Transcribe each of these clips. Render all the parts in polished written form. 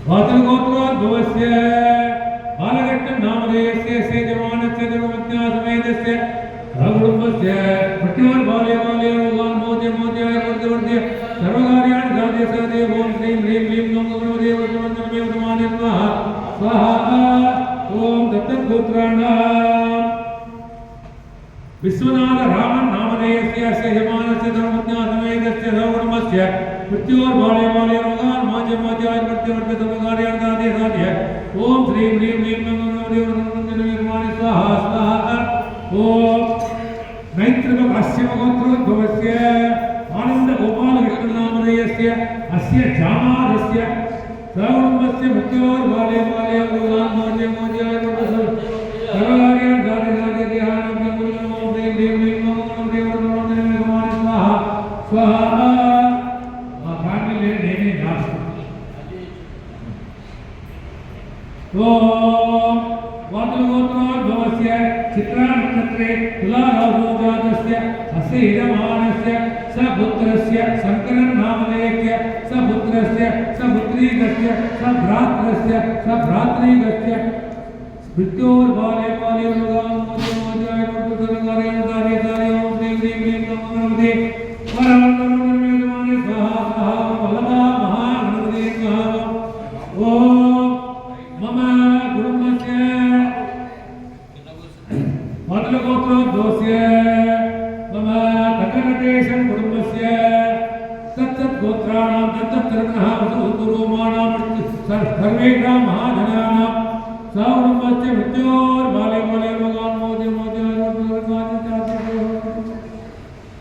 वातुगोत्रोद्भवस्य बालघट्टं नामधेयस्य सेजमानस्य धर्मज्ञासमेतस्य कुटुम्बस्य मृत्योर्बाल्ये बाल्ये रोगान् मोचे मोचे वर्धवर्ध्य सर्वकार्याणि साधय साधय ओम श्रीं ह्रीं क्लीं नमो भगवते वसुवन्दनमे वसुमाने स्वाहा स्वाहा ओम दत्तगोत्राणां विश्वनाथ रामन नामधेयस्य सेजमानस्य धर्मज्ञासमेतस्य कुटुम्बस्य मृत्योर्बाल्ये बाल्ये रोगान् मोचे मोचे वर्धवर्ध्य सर्वकार्याणि साधय साधय ओम श्रीं ह्रीं क्लीं नमो भगवते वसुवन्दनमे वसुमाने स्वाहा स्वाहा ओम नैत्रमकाश्यमगोत्रोद्भवस्य आनन्दगोपालकृष्णनामधेयस्य अस्य जामादस्य सकुटुम्बस्य मृत्योर्बाल्ये बाल्ये रोगान् मोचे मोचे सर्वकार्याणि साधय साधय ध्यानं नमो ह्रीं ह्रीं क्लीं नमो भगवते वसुवन्दनमे वसुमाने स्वाहा स्वाहा फ्यामिली नेमे लास्ट ओम वातुगोत्रोद्भवस्य चित्रानक्षत्रे तुलारासो जातस्य अस्य यजमानस्य सपुत्रस्य शङ्करनामधेयस्य सपुत्रस्य सपुत्रीकस्य सभ्रातृस्य सभ्रातृकस्य मृत्योर्बाल्ये बाल्ये रोगान् मोचे मोचे सर्वकार्याणि साधय साधय ओम श्रीं ह्रीं क्लीं नमो भगवते वसुवन्दनमे वसुमाने स्वाहा स्वाहा वल्लभा महागणपते स्वाहा ओम मम कुटुम्बस्य वातुगोत्रोद्भवस्य मम तकरदेशं कुटुम्बस्य तत्तद्गोत्राणां तत्तद्रत्नः वसुरोमाणां सर्वेषां महाजनानां सकुटुम्बस्य मृत्योर्बाल्ये बाल्ये रोगान् मोचे मोचे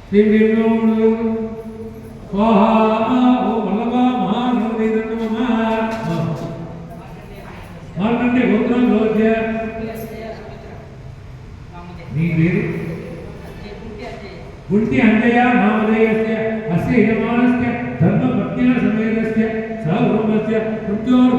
श्रीं ह्रीं नमो स्वाहा ओम वल्लभा महागणपते नमः मार्कण्डे गोत्रोद्भवस्य गुंटी अंजय नामधेयस्य अस्य यजमानस्य धर्मपत्न्या समेतस्य सकुटुम्बस्य मृत्योर्बाल्ये